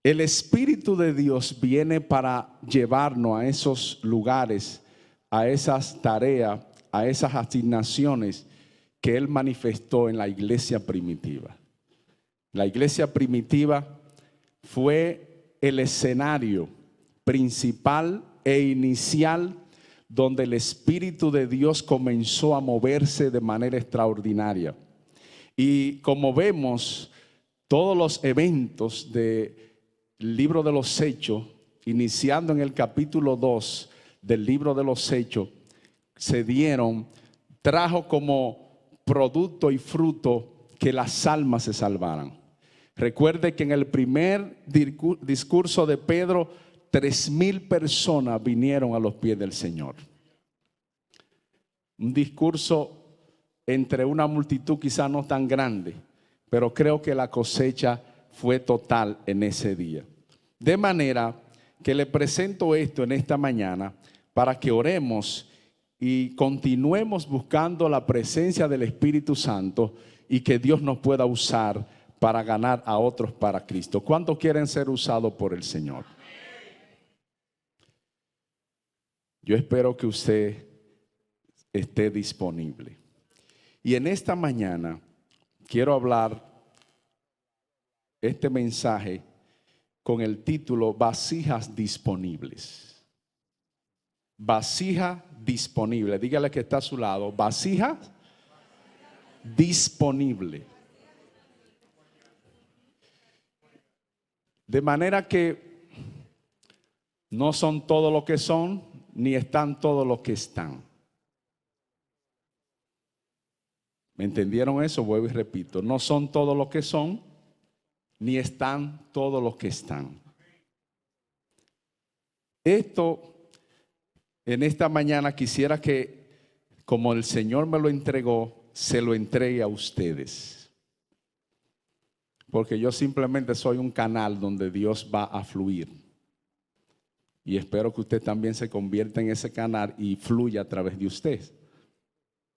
El Espíritu de Dios viene para llevarnos a esos lugares, a esas tareas, a esas asignaciones que Él manifestó en la iglesia primitiva. La iglesia primitiva fue el escenario principal e inicial donde el Espíritu de Dios comenzó a moverse de manera extraordinaria. Y como vemos, todos los eventos del libro de los Hechos, iniciando en el capítulo 2 del libro de los Hechos, trajo como producto y fruto que las almas se salvaran. Recuerde que en el primer discurso de Pedro, 3,000 personas vinieron a los pies del Señor. Un discurso entre una multitud quizá no tan grande, pero creo que la cosecha fue total en ese día. De manera que le presento esto en esta mañana para que oremos y continuemos buscando la presencia del Espíritu Santo y que Dios nos pueda usar para ganar a otros para Cristo. ¿Cuántos quieren ser usados por el Señor? Yo espero que usted esté disponible. Y en esta mañana quiero hablar este mensaje con el título Vasijas disponibles. Vasija disponible. Dígale que está a su lado. Vasija disponible. De manera que no son todo lo que son, ni están todo lo que están. ¿Me entendieron eso? Vuelvo y repito. No son todo lo que son, ni están todo lo que están. Esto, en esta mañana quisiera que, como el Señor me lo entregó, se lo entregue a ustedes. Porque yo simplemente soy un canal donde Dios va a fluir. Y espero que usted también se convierta en ese canal y fluya a través de usted.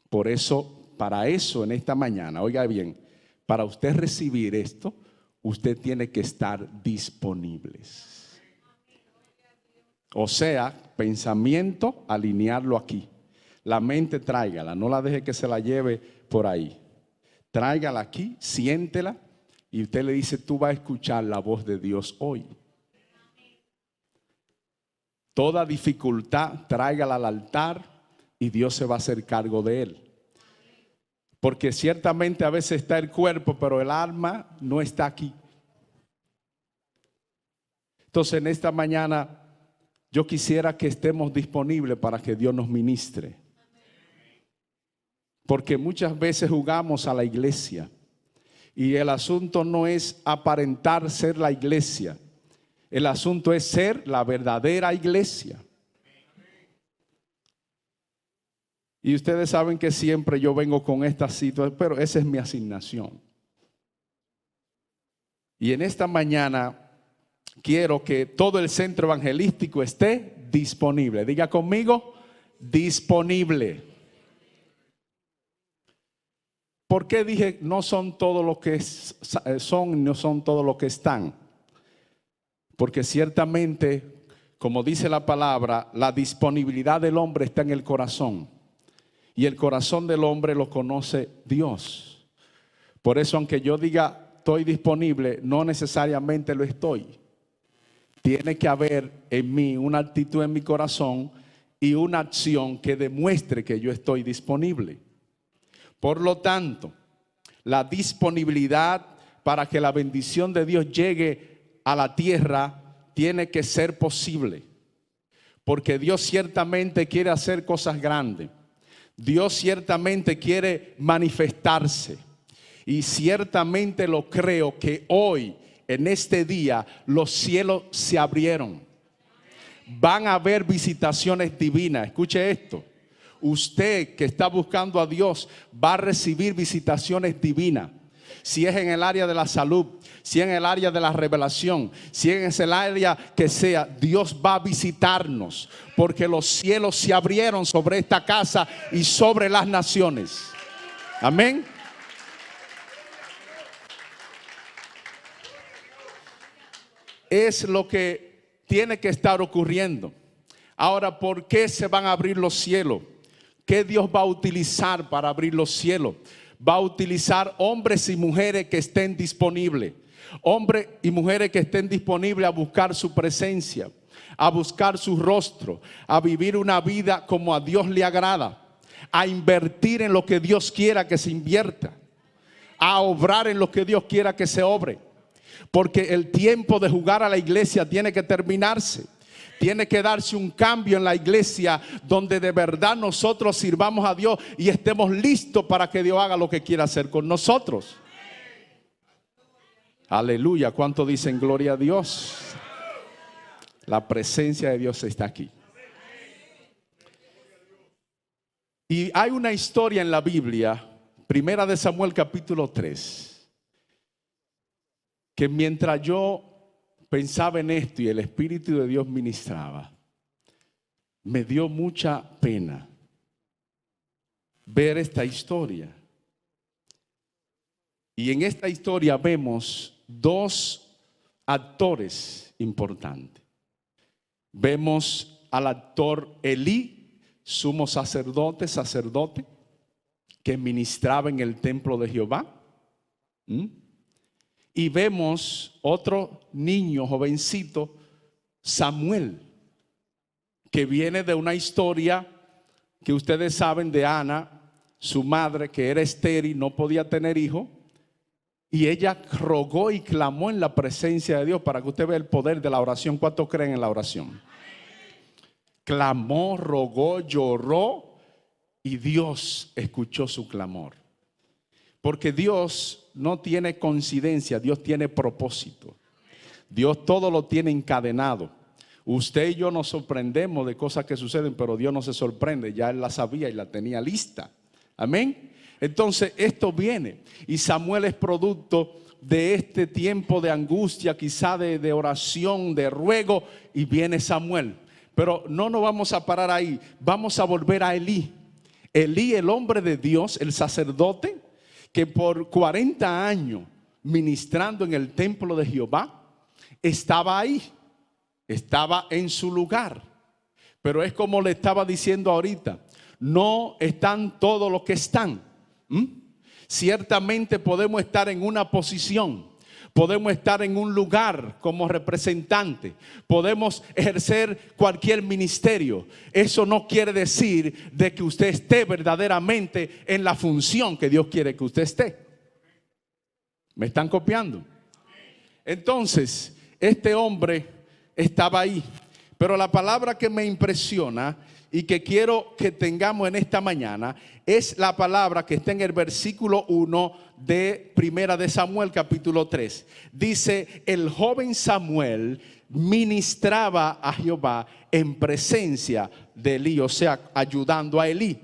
Por eso, para eso en esta mañana, oiga bien, para usted recibir esto, usted tiene que estar disponibles. O sea, pensamiento, alinearlo aquí. La mente tráigala, no la deje que se la lleve por ahí. Tráigala aquí, siéntela y usted le dice, tú vas a escuchar la voz de Dios hoy. Toda dificultad, tráigala al altar y Dios se va a hacer cargo de él. Porque ciertamente a veces está el cuerpo, pero el alma no está aquí. Entonces en esta mañana yo quisiera que estemos disponibles para que Dios nos ministre. Porque muchas veces jugamos a la iglesia y el asunto no es aparentar ser la iglesia. El asunto es ser la verdadera iglesia. Y ustedes saben que siempre yo vengo con esta situación, pero esa es mi asignación. Y en esta mañana quiero que todo el centro evangelístico esté disponible. Diga conmigo, disponible. ¿Por qué dije no son todo lo que son, no son todo lo que están? Porque ciertamente, como dice la palabra, la disponibilidad del hombre está en el corazón. Y el corazón del hombre lo conoce Dios. Por eso, aunque yo diga estoy disponible, no necesariamente lo estoy. Tiene que haber en mí una actitud en mi corazón y una acción que demuestre que yo estoy disponible. Por lo tanto, la disponibilidad para que la bendición de Dios llegue a la tierra tiene que ser posible, porque Dios ciertamente quiere hacer cosas grandes. Dios ciertamente quiere manifestarse y ciertamente lo creo que hoy, en este día, los cielos se abrieron. Van a haber visitaciones divinas. Escuche esto. Usted que está buscando a Dios va a recibir visitaciones divinas. Si es en el área de la salud, si es en el área de la revelación, si es en el área que sea, Dios va a visitarnos, porque los cielos se abrieron sobre esta casa y sobre las naciones. Amén. es lo que tiene que estar ocurriendo. Ahora, ¿por qué se van a abrir los cielos? ¿Qué Dios va a utilizar para abrir los cielos? Va a utilizar hombres y mujeres que estén disponibles. Hombres y mujeres que estén disponibles a buscar su presencia, a buscar su rostro, a vivir una vida como a Dios le agrada, a invertir en lo que Dios quiera que se invierta, a obrar en lo que Dios quiera que se obre. Porque el tiempo de jugar a la iglesia tiene que terminarse. Tiene que darse un cambio en la iglesia donde de verdad nosotros sirvamos a Dios y estemos listos para que Dios haga lo que quiera hacer con nosotros. Aleluya. ¿Cuánto dicen gloria a Dios? La presencia de Dios está aquí. Y hay una historia en la Biblia, Primera de Samuel capítulo 3, que mientras yo pensaba en esto y el Espíritu de Dios ministraba, me dio mucha pena ver esta historia. Y en esta historia vemos dos actores importantes. Vemos al actor Elí, sumo sacerdote, que ministraba en el templo de Jehová. Y vemos otro niño jovencito, Samuel, que viene de una historia que ustedes saben de Ana, su madre, que era estéril, no podía tener hijo. Y ella rogó y clamó en la presencia de Dios, para que usted vea el poder de la oración. ¿Cuántos creen en la oración? Clamó, rogó, lloró y Dios escuchó su clamor. Porque Dios no tiene coincidencia, Dios tiene propósito. Dios todo lo tiene encadenado. Usted y yo nos sorprendemos de cosas que suceden, pero Dios no se sorprende, ya Él la sabía y la tenía lista. Amén. Entonces esto viene y Samuel es producto de este tiempo de angustia, quizá de oración, de ruego, y viene Samuel. Pero no nos vamos a parar ahí, vamos a volver a Elí. Elí, el hombre de Dios, el sacerdote, que por 40 años ministrando en el templo de Jehová, estaba ahí, estaba en su lugar. Pero es como le estaba diciendo ahorita, no están todos los que están. Ciertamente podemos estar en una posición, podemos estar en un lugar como representante, podemos ejercer cualquier ministerio. Eso no quiere decir de que usted esté verdaderamente en la función que Dios quiere que usted esté. ¿Me están copiando? Entonces, este hombre estaba ahí. Pero la palabra que me impresiona y que quiero que tengamos en esta mañana es la palabra que está en el versículo 1 de Primera de Samuel capítulo 3. Dice: el joven Samuel ministraba a Jehová en presencia de Elí, o sea, ayudando a Elí.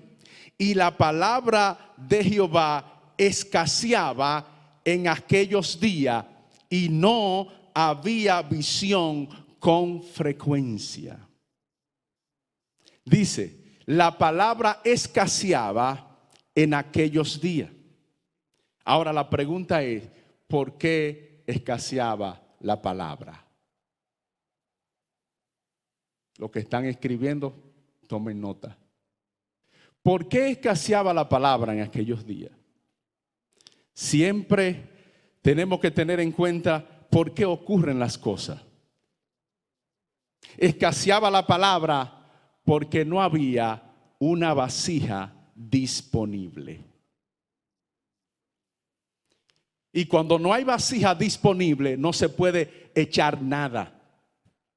Y la palabra de Jehová escaseaba en aquellos días y no había visión con frecuencia. Dice, la palabra escaseaba en aquellos días. Ahora la pregunta es, ¿por qué escaseaba la palabra? Los que están escribiendo, tomen nota. ¿Por qué escaseaba la palabra en aquellos días? Siempre tenemos que tener en cuenta por qué ocurren las cosas. Escaseaba la palabra porque no había una vasija disponible. Y cuando no hay vasija disponible, no se puede echar nada.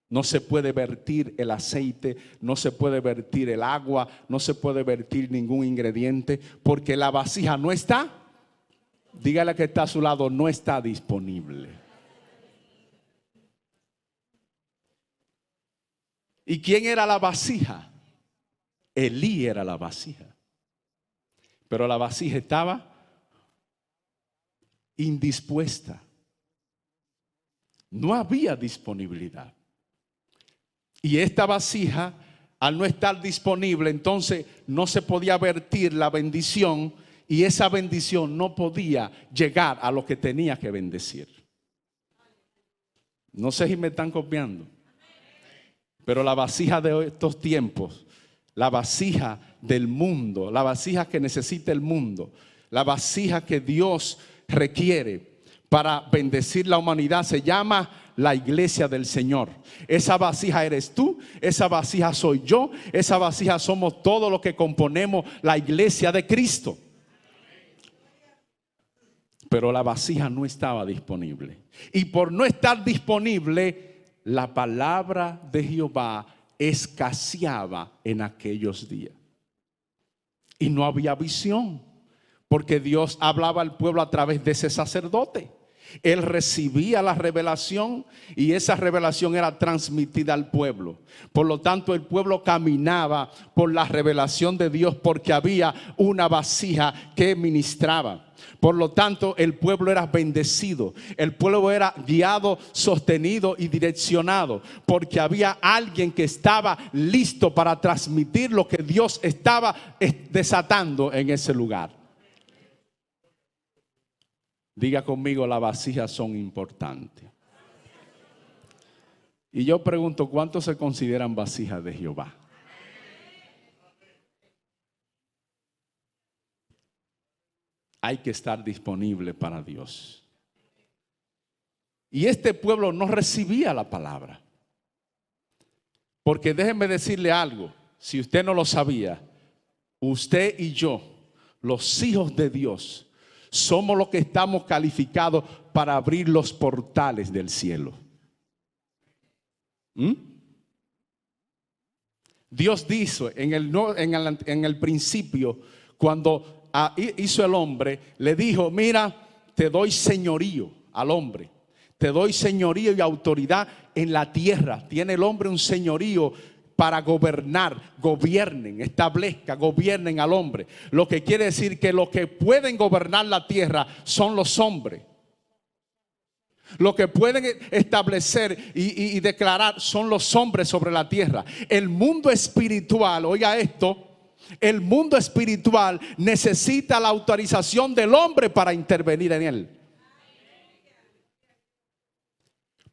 No se puede vertir el aceite, no se puede vertir el agua, no se puede vertir ningún ingrediente, porque la vasija no está. Dígale que está a su lado, no está disponible. ¿Y quién era la vasija? Elí era la vasija. Pero la vasija estaba indispuesta. No había disponibilidad. Y esta vasija, al no estar disponible, entonces no se podía vertir la bendición, y esa bendición no podía llegar a lo que tenía que bendecir. No sé si me están copiando. Pero la vasija de estos tiempos, la vasija del mundo, la vasija que necesita el mundo, la vasija que Dios requiere para bendecir la humanidad, se llama la iglesia del Señor. Esa vasija eres tú, esa vasija soy yo, esa vasija somos todos los que componemos la iglesia de Cristo. Pero la vasija no estaba disponible. Y por no estar disponible, la palabra de Jehová escaseaba en aquellos días. Y no había visión, porque Dios hablaba al pueblo a través de ese sacerdote. Él recibía la revelación y esa revelación era transmitida al pueblo. Por lo tanto, el pueblo caminaba por la revelación de Dios porque había una vasija que ministraba. Por lo tanto, el pueblo era bendecido, el pueblo era guiado, sostenido y direccionado, porque había alguien que estaba listo para transmitir lo que Dios estaba desatando en ese lugar. Diga conmigo, las vasijas son importantes. Y yo pregunto, ¿cuántos se consideran vasijas de Jehová? Hay que estar disponible para Dios. Y este pueblo no recibía la palabra. Porque déjenme decirle algo, si usted no lo sabía, usted y yo, los hijos de Dios, somos los que estamos calificados para abrir los portales del cielo. Dios dijo en el principio, cuando hizo el hombre, le dijo: mira, te doy señorío al hombre, te doy señorío y autoridad en la tierra. Tiene el hombre un señorío para gobernar, gobiernen al hombre. Lo que quiere decir que los que pueden gobernar la tierra son los hombres. Lo que pueden establecer y declarar son los hombres sobre la tierra. El mundo espiritual, oiga esto, el mundo espiritual necesita la autorización del hombre para intervenir en él.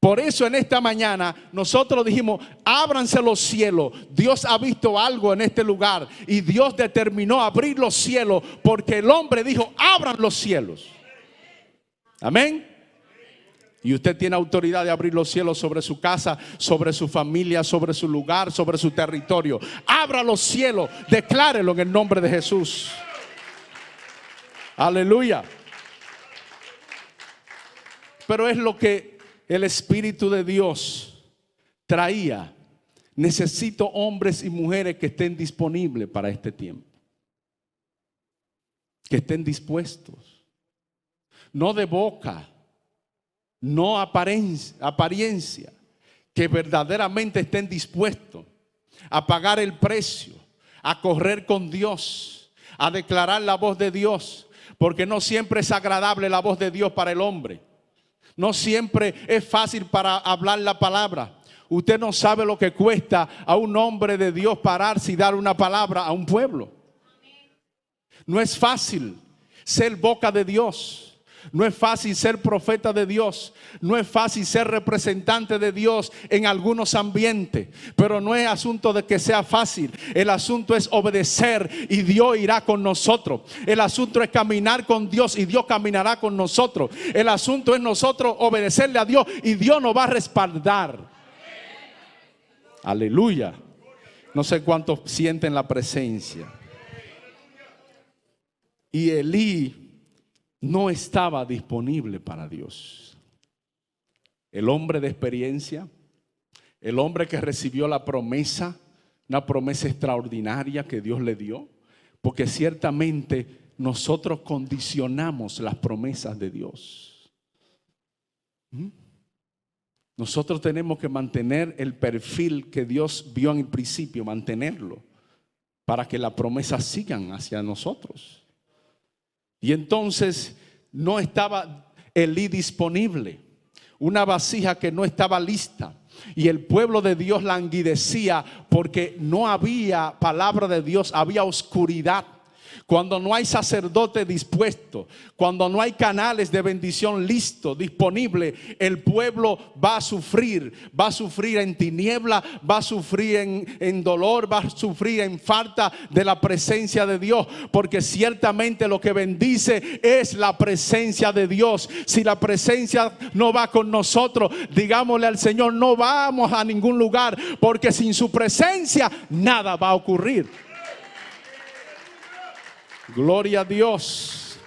Por eso en esta mañana nosotros dijimos: ábranse los cielos. Dios ha visto algo en este lugar y Dios determinó abrir los cielos, porque el hombre dijo: abran los cielos. Amén. Y usted tiene autoridad de abrir los cielos sobre su casa, sobre su familia, sobre su lugar, sobre su territorio. Abra los cielos, declárelo en el nombre de Jesús. Aleluya. Pero es lo que el Espíritu de Dios traía. Necesito hombres y mujeres que estén disponibles para este tiempo, que estén dispuestos, no de boca, no apariencia, que verdaderamente estén dispuestos a pagar el precio, a correr con Dios, a declarar la voz de Dios, porque no siempre es agradable la voz de Dios para el hombre. No siempre es fácil para hablar la palabra. Usted no sabe lo que cuesta a un hombre de Dios pararse y dar una palabra a un pueblo. No es fácil ser boca de Dios. No es fácil ser profeta de Dios. No es fácil ser representante de Dios en algunos ambientes. Pero no es asunto de que sea fácil. El asunto es obedecer y Dios irá con nosotros. El asunto es caminar con Dios y Dios caminará con nosotros. El asunto es nosotros obedecerle a Dios y Dios nos va a respaldar. Aleluya. No sé cuántos sienten la presencia. Y Elí no estaba disponible para Dios. El hombre de experiencia, el hombre que recibió la promesa, una promesa extraordinaria que Dios le dio, porque ciertamente nosotros condicionamos las promesas de Dios. Nosotros tenemos que mantener el perfil que Dios vio en el principio, mantenerlo, para que las promesas sigan hacia nosotros. Y entonces no estaba Elí disponible, una vasija que no estaba lista. Y el pueblo de Dios languidecía porque no había palabra de Dios, había oscuridad. cuando no hay sacerdote dispuesto, cuando no hay canales de bendición listos, disponibles, el pueblo va a sufrir en tiniebla, va a sufrir en dolor, va a sufrir en falta de la presencia de Dios, porque ciertamente lo que bendice es la presencia de Dios. Si la presencia no va con nosotros, digámosle al Señor, no vamos a ningún lugar, porque sin su presencia nada va a ocurrir. Gloria a Dios.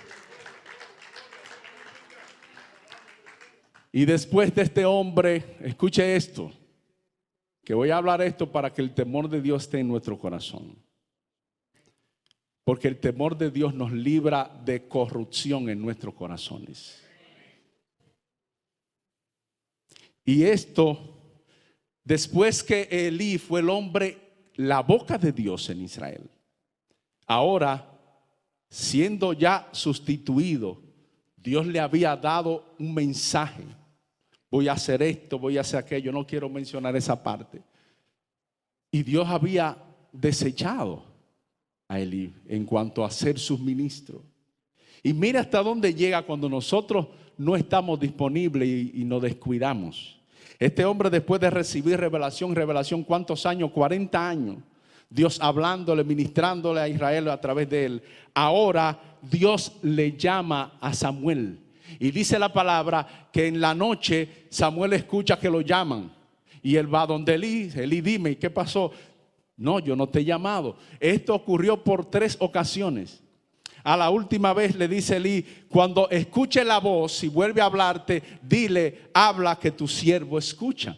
Y después de este hombre, escuche esto, que voy a hablar esto para que el temor de Dios esté en nuestro corazón. Porque el temor de Dios nos libra de corrupción en nuestros corazones. Y esto, después que Elí fue el hombre, la boca de Dios en Israel, ahora, siendo ya sustituido, Dios le había dado un mensaje. Voy a hacer esto, voy a hacer aquello. No quiero mencionar esa parte. Y Dios había desechado a Elí en cuanto a ser sus ministros. Y mira hasta dónde llega cuando nosotros no estamos disponibles y nos descuidamos. Este hombre, después de recibir revelación, ¿cuántos años? 40 años. Dios hablándole, ministrándole a Israel a través de él. Ahora Dios le llama a Samuel. Y dice la palabra que en la noche Samuel escucha que lo llaman. Y él va donde Elí. Elí, dime, ¿qué pasó? No, yo no te he llamado. Esto ocurrió por 3 ocasiones. A la última vez le dice Elí, cuando escuche la voz, si vuelve a hablarte, dile, habla que tu siervo escucha.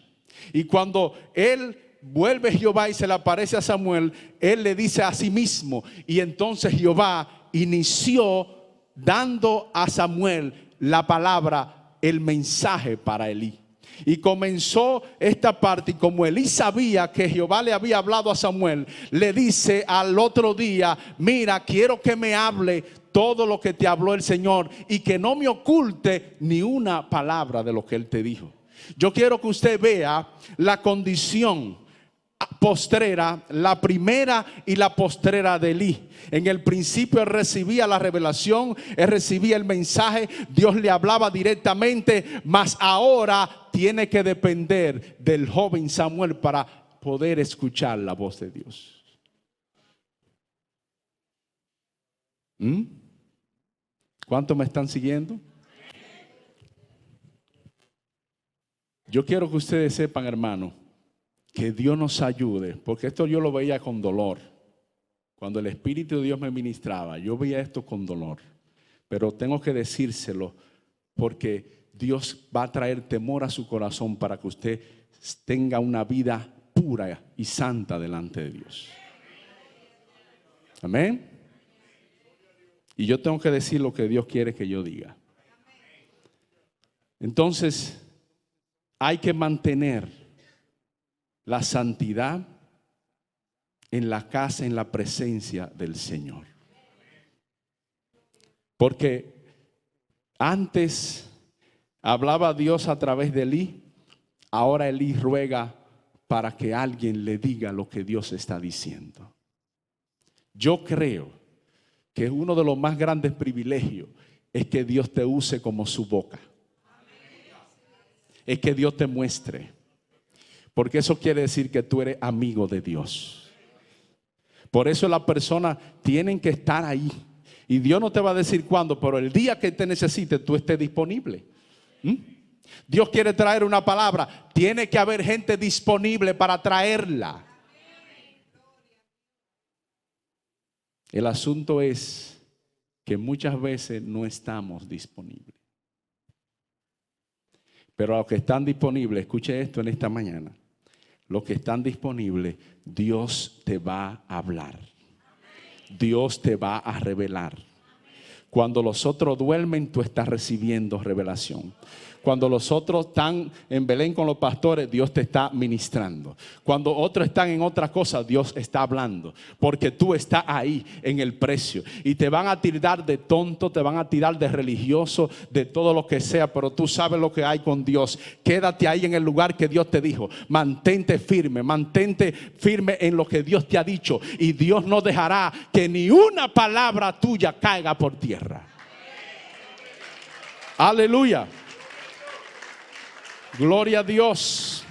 Y cuando él vuelve Jehová y se le aparece a Samuel, él le dice a sí mismo. Y entonces Jehová inició dando a Samuel la palabra, el mensaje para Elí. Y comenzó esta parte, y como Elí sabía que Jehová le había hablado a Samuel, le dice al otro día, mira, quiero que me hable todo lo que te habló el Señor y que no me oculte ni una palabra de lo que él te dijo. Yo quiero que usted vea la condición postrera, la primera y la postrera de Elí. En el principio él recibía la revelación, él recibía el mensaje, Dios le hablaba directamente, mas ahora tiene que depender del joven Samuel para poder escuchar la voz de Dios. ¿Cuántos me están siguiendo? Yo quiero que ustedes sepan, hermano, que Dios nos ayude, porque esto yo lo veía con dolor. Cuando el Espíritu de Dios me ministraba, yo veía esto con dolor. Pero tengo que decírselo porque Dios va a traer temor a su corazón para que usted tenga una vida pura y santa delante de Dios. Amén. Y yo tengo que decir lo que Dios quiere que yo diga. Entonces, hay que mantener la santidad en la casa, en la presencia del Señor. Porque antes hablaba Dios a través de Elí, ahora Elí ruega para que alguien le diga lo que Dios está diciendo. Yo creo que uno de los más grandes privilegios es que Dios te use como su boca. Es que Dios te muestre. Porque eso quiere decir que tú eres amigo de Dios. Por eso las personas tienen que estar ahí. Y Dios no te va a decir cuándo, pero el día que te necesite, tú estés disponible. Dios quiere traer una palabra. Tiene que haber gente disponible para traerla. El asunto es que muchas veces no estamos disponibles. Pero a los que están disponibles, escuche esto en esta mañana. Los que están disponibles, Dios te va a hablar. Dios te va a revelar. Cuando los otros duermen, tú estás recibiendo revelación. Cuando los otros están en Belén con los pastores, Dios te está ministrando. Cuando otros están en otra cosa, Dios está hablando. Porque tú estás ahí en el precio. Y te van a tirar de tonto, te van a tirar de religioso, de todo lo que sea. Pero tú sabes lo que hay con Dios. Quédate ahí en el lugar que Dios te dijo. Mantente firme en lo que Dios te ha dicho. Y Dios no dejará que ni una palabra tuya caiga por tierra. Aleluya. Gloria a Dios.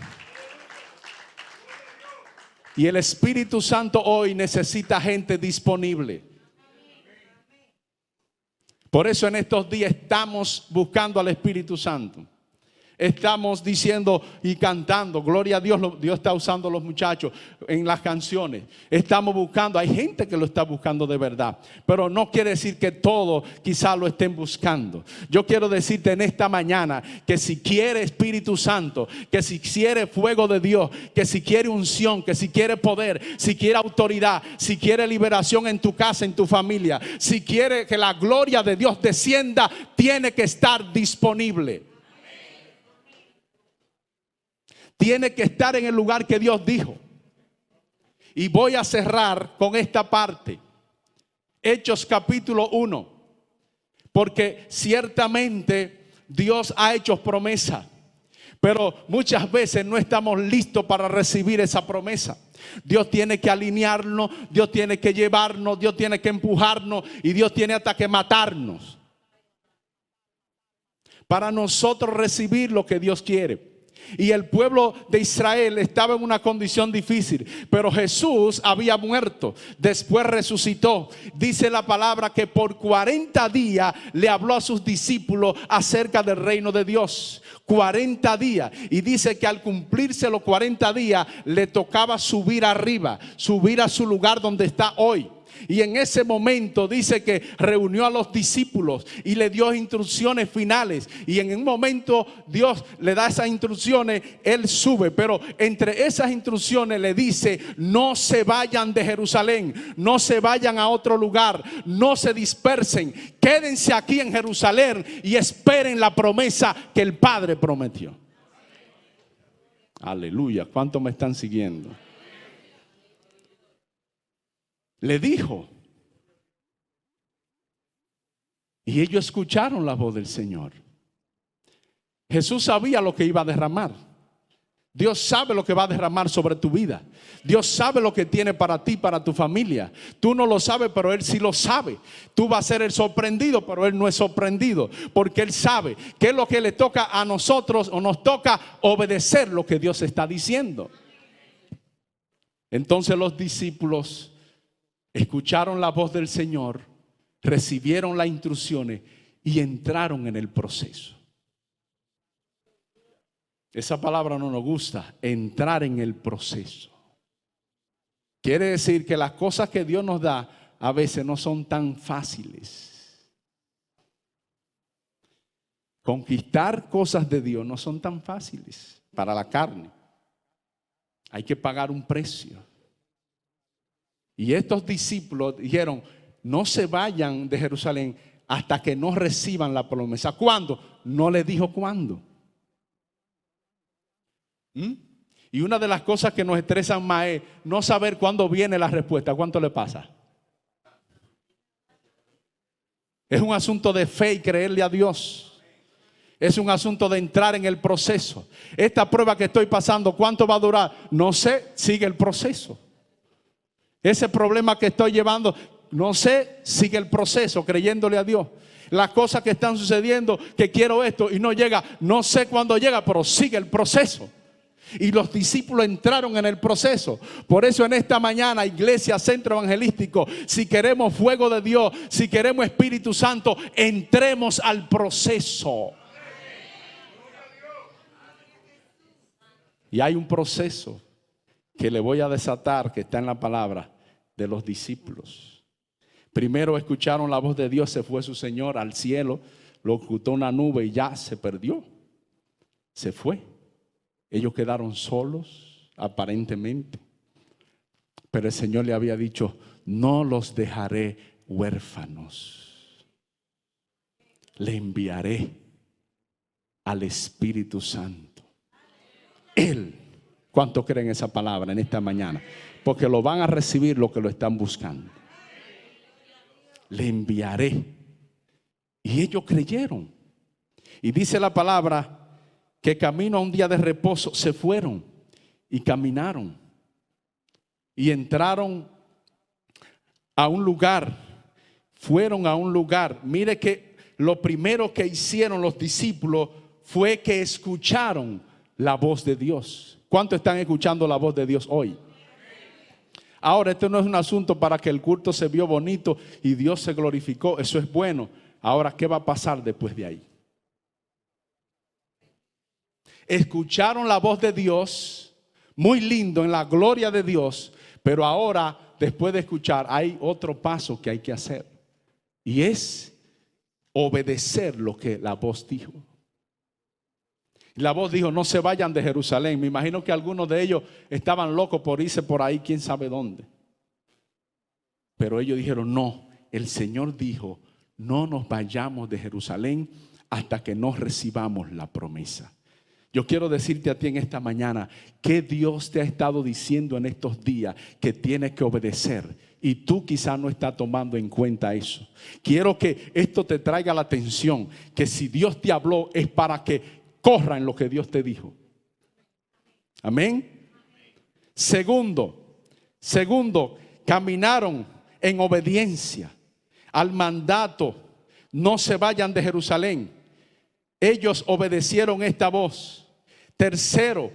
Y el Espíritu Santo hoy necesita gente disponible. Por eso en estos días estamos buscando al Espíritu Santo. Estamos diciendo y cantando, gloria a Dios, Dios está usando a los muchachos en las canciones. Estamos buscando, hay gente que lo está buscando de verdad, pero no quiere decir que todos quizás lo estén buscando. Yo quiero decirte en esta mañana que si quiere Espíritu Santo, que si quiere fuego de Dios, que si quiere unción, que si quiere poder, si quiere autoridad, si quiere liberación en tu casa, en tu familia, si quiere que la gloria de Dios descienda, tiene que estar disponible. Tiene que estar en el lugar que Dios dijo. Y voy a cerrar con esta parte. Hechos capítulo 1. Porque ciertamente Dios ha hecho promesa. Pero muchas veces no estamos listos para recibir esa promesa. Dios tiene que alinearnos, Dios tiene que llevarnos, Dios tiene que empujarnos y Dios tiene hasta que matarnos para nosotros recibir lo que Dios quiere. Y el pueblo de Israel estaba en una condición difícil, pero Jesús había muerto, después resucitó. Dice la palabra que por 40 días le habló a sus discípulos acerca del reino de Dios. 40 días. Y dice que al cumplirse los 40 días le tocaba subir arriba, subir a su lugar donde está hoy. Y en ese momento dice que reunió a los discípulos y le dio instrucciones finales. Y en un momento Dios le da esas instrucciones, él sube. Pero entre esas instrucciones le dice: no se vayan de Jerusalén, no se vayan a otro lugar, no se dispersen, quédense aquí en Jerusalén y esperen la promesa que el Padre prometió. Aleluya, ¿cuántos me están siguiendo? Le dijo. Y ellos escucharon la voz del Señor. Jesús sabía lo que iba a derramar. Dios sabe lo que va a derramar sobre tu vida. Dios sabe lo que tiene para ti, para tu familia. Tú no lo sabes, pero Él sí lo sabe. Tú vas a ser el sorprendido, pero Él no es sorprendido, porque Él sabe qué es lo que le toca a nosotros, o nos toca obedecer lo que Dios está diciendo. Entonces los discípulos escucharon la voz del Señor, recibieron las instrucciones y entraron en el proceso. Esa palabra no nos gusta, entrar en el proceso. Quiere decir que las cosas que Dios nos da a veces no son tan fáciles. Conquistar cosas de Dios no son tan fáciles para la carne. Hay que pagar un precio. Y estos discípulos dijeron: no se vayan de Jerusalén hasta que no reciban la promesa. ¿Cuándo? No les dijo cuándo. Y una de las cosas que nos estresan más es no saber cuándo viene la respuesta. ¿Cuánto le pasa? Es un asunto de fe y creerle a Dios. Es un asunto de entrar en el proceso. Esta prueba que estoy pasando, ¿cuánto va a durar? No sé, sigue el proceso. Ese problema que estoy llevando, no sé, sigue el proceso, creyéndole a Dios. Las cosas que están sucediendo, que quiero esto y no llega, no sé cuándo llega, pero sigue el proceso. Y los discípulos entraron en el proceso. Por eso en esta mañana, Iglesia Centro Evangelístico, si queremos fuego de Dios, si queremos Espíritu Santo, entremos al proceso. Y hay un proceso que le voy a desatar, que está en la palabra de los discípulos. Primero escucharon la voz de Dios, se fue su Señor al cielo, lo ocultó una nube y ya se perdió. Se fue. Ellos quedaron solos, aparentemente. Pero el Señor le había dicho: no los dejaré huérfanos. Le enviaré. al Espíritu Santo. Él. ¿Cuánto creen esa palabra en esta mañana? Porque lo van a recibir los que lo están buscando. Le enviaré. Y ellos creyeron. Y dice la palabra que camino a un día de reposo se fueron y caminaron y entraron a un lugar. Fueron a un lugar. Mire que lo primero que hicieron los discípulos fue que escucharon la voz de Dios. ¿Cuántos están escuchando la voz de Dios hoy? Ahora, esto no es un asunto para que el culto se vio bonito y Dios se glorificó. Eso es bueno. Ahora, ¿qué va a pasar después de ahí? Escucharon la voz de Dios, muy lindo, en la gloria de Dios. Pero ahora, después de escuchar, hay otro paso que hay que hacer. Y es obedecer lo que la voz dijo. La voz dijo: no se vayan de Jerusalén. Me imagino que algunos de ellos estaban locos por irse por ahí, quién sabe dónde. Pero ellos dijeron: no, el Señor dijo: no nos vayamos de Jerusalén hasta que nos recibamos la promesa. Yo quiero decirte a ti en esta mañana que Dios te ha estado diciendo en estos días que tienes que obedecer. Y tú quizás no estás tomando en cuenta eso. Quiero que esto te traiga la atención, que si Dios te habló es para que corra en lo que Dios te dijo. Amén. Segundo, caminaron en obediencia al mandato: no se vayan de Jerusalén. Ellos obedecieron esta voz. Tercero,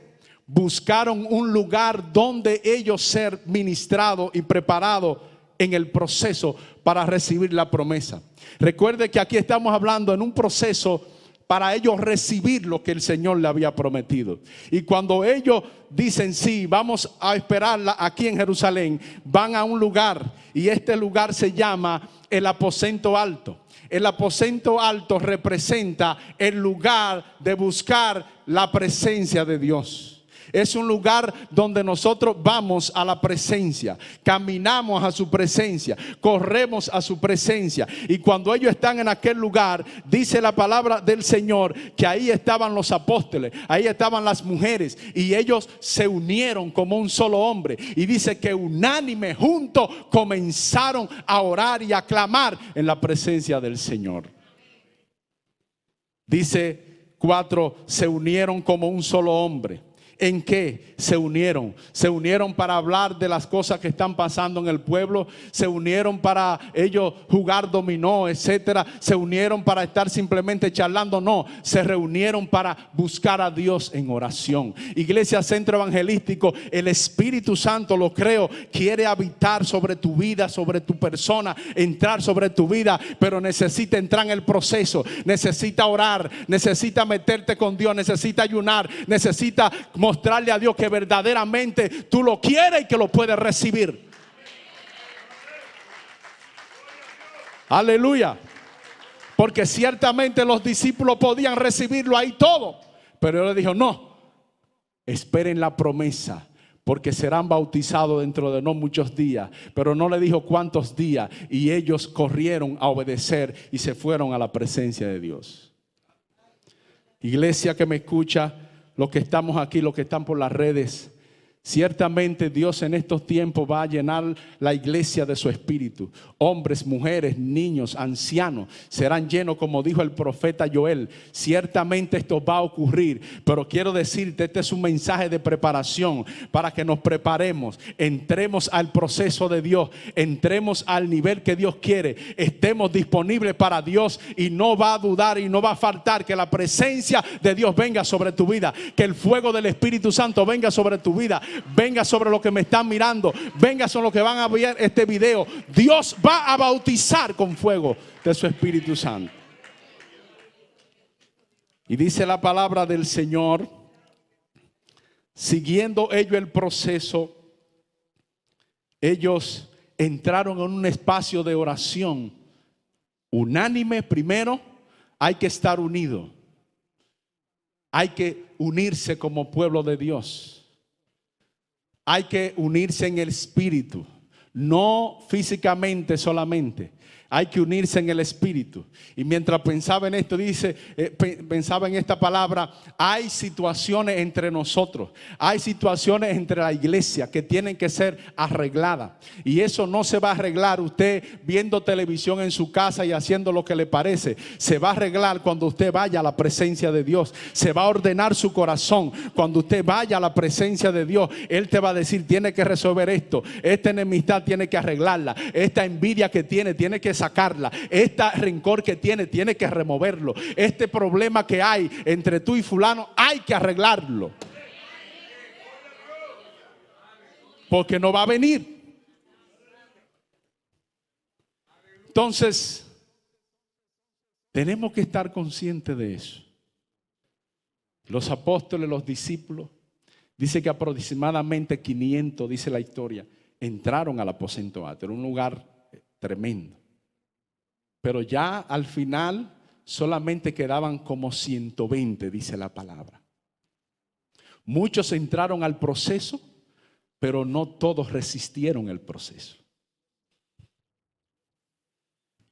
buscaron un lugar donde ellos ser ministrados y preparados en el proceso para recibir la promesa. Recuerde que aquí estamos hablando en un proceso para ellos recibir lo que el Señor le había prometido. Y cuando ellos dicen: sí, vamos a esperarla aquí en Jerusalén, van a un lugar, y este lugar se llama el aposento alto. El aposento alto representa el lugar de buscar la presencia de Dios. Es un lugar donde nosotros vamos a la presencia, caminamos a su presencia, corremos a su presencia. Y cuando ellos están en aquel lugar, dice la palabra del Señor que ahí estaban los apóstoles, ahí estaban las mujeres, y ellos se unieron como un solo hombre. Y dice que unánime juntos comenzaron a orar y a clamar en la presencia del Señor. Dice 4, se unieron como un solo hombre. ¿En qué se unieron? Se unieron para hablar de las cosas que están pasando en el pueblo. Se unieron para ellos jugar dominó, etcétera. Se unieron para estar simplemente charlando. No, se reunieron para buscar a Dios en oración. Iglesia Centro Evangelístico, el Espíritu Santo, lo creo, quiere habitar sobre tu vida, sobre tu persona, entrar sobre tu vida, pero necesita entrar en el proceso, necesita orar, necesita meterte con Dios, necesita ayunar, necesita mostrarle a Dios que verdaderamente tú lo quieres y que lo puedes recibir. Aleluya. Porque ciertamente los discípulos podían recibirlo ahí todo, pero él le dijo: no, esperen la promesa, porque serán bautizados dentro de no muchos días. Pero no le dijo cuántos días, y ellos corrieron a obedecer y se fueron a la presencia de Dios. Iglesia que me escucha, los que estamos aquí, los que están por las redes, ciertamente Dios en estos tiempos va a llenar la iglesia de su espíritu. Hombres, mujeres, niños, ancianos serán llenos, como dijo el profeta Joel. Ciertamente esto va a ocurrir, pero quiero decirte, este es un mensaje de preparación para que nos preparemos, entremos al proceso de Dios, entremos al nivel que Dios quiere, estemos disponibles para Dios, y no va a dudar y no va a faltar que la presencia de Dios venga sobre tu vida, que el fuego del Espíritu Santo venga sobre tu vida, venga sobre lo que me están mirando, venga sobre lo que van a ver este video. Dios va a bautizar con fuego de su Espíritu Santo. Y dice la palabra del Señor, siguiendo ellos el proceso, ellos entraron en un espacio de oración unánime. Primero, hay que estar unido, hay que unirse como pueblo de Dios. Hay que unirse en el espíritu, no físicamente solamente. Hay que unirse en el espíritu. Y mientras pensaba en esto, pensaba en esta palabra, hay situaciones entre nosotros, hay situaciones entre la iglesia que tienen que ser arregladas. Y eso no se va a arreglar usted viendo televisión en su casa y haciendo lo que le parece. Se va a arreglar cuando usted vaya a la presencia de Dios. Se va a ordenar su corazón cuando usted vaya a la presencia de Dios. Él te va a decir, tiene que resolver esto. Esta enemistad tiene que arreglarla. Esta envidia que tiene que sacarla. Este rencor que tiene que removerlo. Este problema que hay entre tú y fulano hay que arreglarlo, porque no va a venir. Entonces tenemos que estar conscientes de eso. Los apóstoles, los discípulos, dice que aproximadamente 500, dice la historia, entraron al aposento alto. Era un lugar tremendo. Pero ya al final solamente quedaban como 120, dice la palabra. Muchos entraron al proceso, pero no todos resistieron el proceso.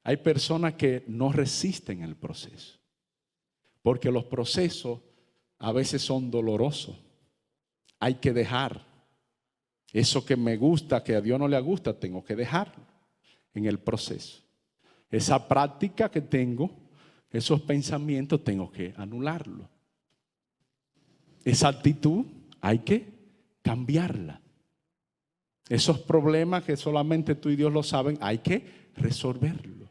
Hay personas que no resisten el proceso, porque los procesos a veces son dolorosos. Hay que dejar eso que me gusta, que a Dios no le gusta, tengo que dejarlo en el proceso. Esa práctica que tengo, esos pensamientos, tengo que anularlo. Esa actitud hay que cambiarla. Esos problemas que solamente tú y Dios lo saben, hay que resolverlo.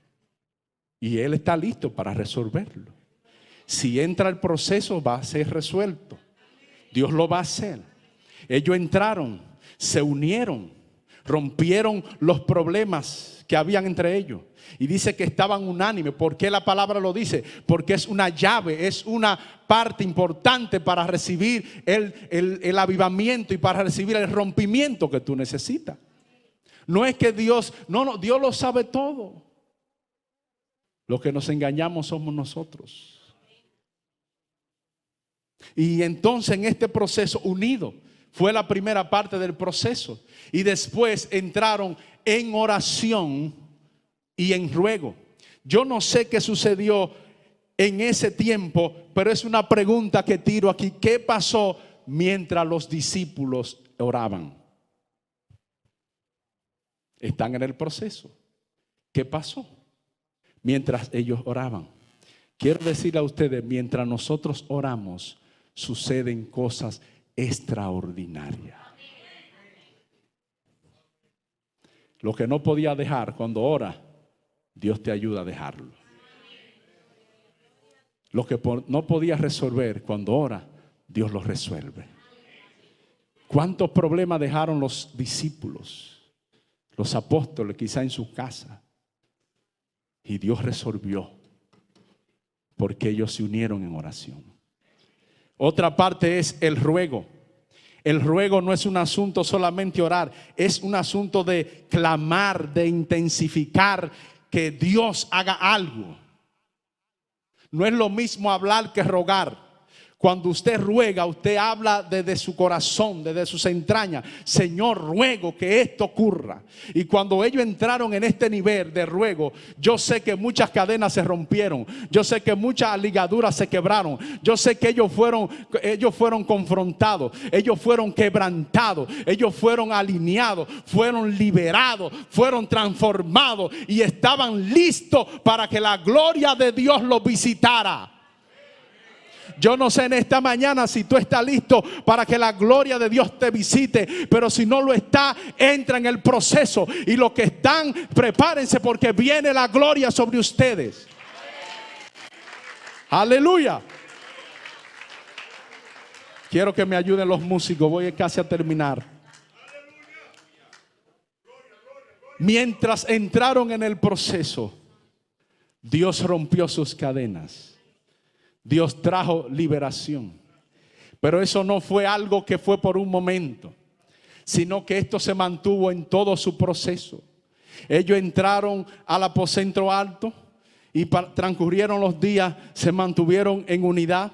Y Él está listo para resolverlo. Si entra el proceso, va a ser resuelto. Dios lo va a hacer. Ellos entraron, se unieron, rompieron los problemas que habían entre ellos. Y dice que estaban unánimes. ¿Por qué la palabra lo dice? Porque es una llave, es una parte importante para recibir el avivamiento y para recibir el rompimiento que tú necesitas. No es que Dios, no, Dios lo sabe todo. Los que nos engañamos somos nosotros. Y entonces en este proceso unido, fue la primera parte del proceso. Y después entraron en oración y en ruego. Yo no sé qué sucedió en ese tiempo, pero es una pregunta que tiro aquí. ¿Qué pasó mientras los discípulos oraban? Están en el proceso. ¿Qué pasó mientras ellos oraban? Quiero decirle a ustedes, mientras nosotros oramos, suceden cosas extraordinarias. Lo que no podía dejar cuando ora, Dios te ayuda a dejarlo. Lo que no podía resolver cuando ora, Dios lo resuelve. ¿Cuántos problemas dejaron los discípulos, los apóstoles, quizá en su casa? Y Dios resolvió, porque ellos se unieron en oración. Otra parte es el ruego. El ruego no es un asunto solamente orar, es un asunto de clamar, de intensificar que Dios haga algo. No es lo mismo hablar que rogar. Cuando usted ruega, usted habla desde su corazón, desde sus entrañas. Señor, ruego que esto ocurra. Y cuando ellos entraron en este nivel de ruego, yo sé que muchas cadenas se rompieron. Yo sé que muchas ligaduras se quebraron. Yo sé que ellos fueron confrontados. Ellos fueron quebrantados. Ellos fueron alineados. Fueron liberados. Fueron transformados. Y estaban listos para que la gloria de Dios los visitara. Yo no sé en esta mañana si tú estás listo para que la gloria de Dios te visite, pero si no lo está, entra en el proceso. Y los que están, prepárense porque viene la gloria sobre ustedes. Aleluya. Quiero que me ayuden los músicos, voy casi a terminar. Mientras entraron en el proceso, Dios rompió sus cadenas. Dios trajo liberación. Pero eso no fue algo que fue por un momento, sino que esto se mantuvo en todo su proceso. Ellos entraron al aposento alto y transcurrieron los días, se mantuvieron en unidad.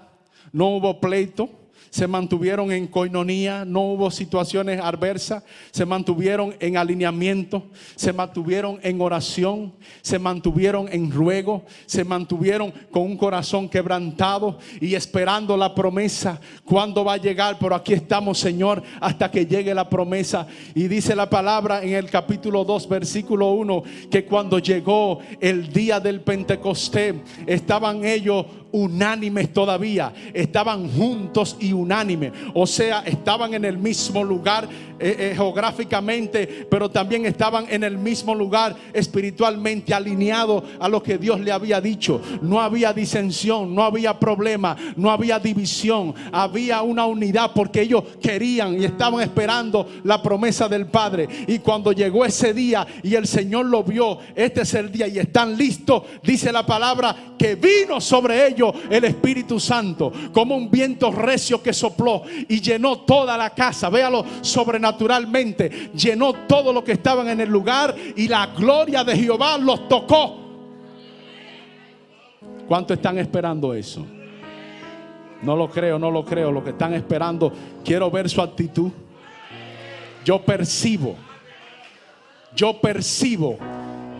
No hubo pleito, se mantuvieron en coinonía, no hubo situaciones adversas, se mantuvieron en alineamiento, se mantuvieron en oración, se mantuvieron en ruego, se mantuvieron con un corazón quebrantado y esperando la promesa. ¿Cuándo va a llegar? Pero aquí estamos, Señor, hasta que llegue la promesa. Y dice la palabra en el capítulo 2, versículo 1, que cuando llegó el día del Pentecostés, estaban ellos unánimes todavía, estaban juntos y unánimes, o sea, estaban en el mismo lugar geográficamente, pero también estaban en el mismo lugar espiritualmente, alineados a lo que Dios le había dicho. No había disensión, no había problema, no había división, había una unidad porque ellos querían y estaban esperando la promesa del Padre. Y cuando llegó ese día y el Señor lo vio, este es el día y están listos, dice la palabra que vino sobre ellos el Espíritu Santo como un viento recio que sopló y llenó toda la casa. Véalo, sobrenaturalmente llenó todo lo que estaban en el lugar y la gloria de Jehová los tocó. ¿Cuánto están esperando eso? No lo creo, no lo creo. Lo que están esperando, quiero ver su actitud. Yo percibo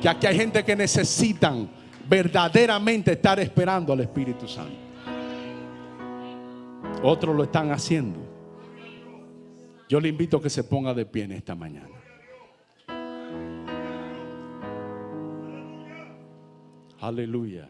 que aquí hay gente que necesitan verdaderamente estar esperando al Espíritu Santo. Otros lo están haciendo. Yo le invito a que se ponga de pie en esta mañana. Aleluya.